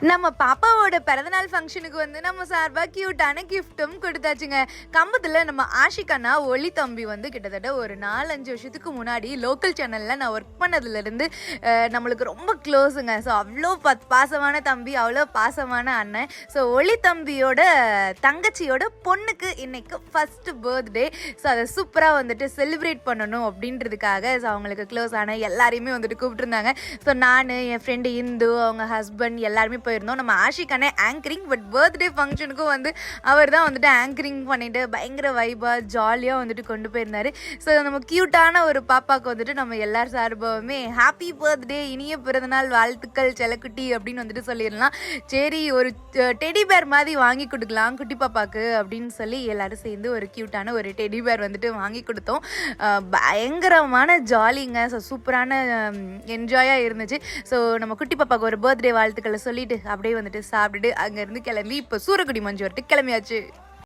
நம்ம பாப்பாவோட பிறந்தநாள் ஃபங்க்ஷனுக்கு வந்து நம்ம சார்பாக க்யூட்டான கிஃப்ட்டும் கொடுத்தாச்சுங்க. கம்பத்தில் நம்ம ஆஷிகண்ணா ஒளி தம்பி வந்து கிட்டத்தட்ட ஒரு 4-5 வருஷத்துக்கு முன்னாடி லோக்கல் சேனலில் நான் ஒர்க் பண்ணதுலேருந்து நம்மளுக்கு ரொம்ப க்ளோஸுங்க. ஸோ அவ்வளோ பாசமான தம்பி, அவ்வளோ பாசமான அண்ணன். ஸோ ஒளி தம்பியோட தங்கச்சியோட பொண்ணுக்கு இன்னைக்கு ஃபஸ்ட்டு பர்த்டே. ஸோ அதை சூப்பராக வந்துட்டு செலிப்ரேட் பண்ணணும் அப்படின்றதுக்காக ஸோ அவங்களுக்கு க்ளோஸ் ஆன எல்லாரையுமே வந்துட்டு கூப்பிட்டுருந்தாங்க. ஸோ நான், என் ஃப்ரெண்டு இந்து, அவங்க ஹஸ்பண்ட் எல்லாருமே போயிருந்தோம். நம்ம ஆஷிகானே ஆங்கரிங், பட் பர்த்டே ஃபங்க்ஷனுக்கும் வந்து அவர் தான் வந்துட்டு ஆங்கரிங் பண்ணிட்டு பயங்கர வைபாக ஜாலியாக வந்துட்டு கொண்டு போயிருந்தாரு. ஸோ நம்ம க்யூட்டான ஒரு பாப்பாவுக்கு வந்துட்டு நம்ம எல்லார் சார்பாகவுமே ஹாப்பி பர்த்டே, இனிய பிறந்தநாள் வாழ்த்துக்கள் செல்லக்குட்டி அப்படின்னு வந்துட்டு சொல்லிடலாம். சரி, ஒரு டெடி பேர் மாதிரி வாங்கி கொடுக்கலாம் குட்டி பாப்பாவுக்கு அப்படின்னு சொல்லி எல்லாரும் சேர்ந்து ஒரு க்யூட்டான ஒரு டெடி பேர் வந்துட்டு வாங்கி கொடுத்தோம். பயங்கரமான ஜாலிங்க. ஸோ சூப்பரான என்ஜாயாக இருந்துச்சு. ஸோ நம்ம குட்டி பாப்பாவுக்கு ஒரு பர்த்டே வாழ்த்துக்களை சொல்லிட்டு அப்படியே வந்துட்டு சாப்பிட்டுட்டு அங்கேருந்து கிளம்பி இப்போ சூரக்குடி மஞ்சு வரட்டு கிளம்பியாச்சு.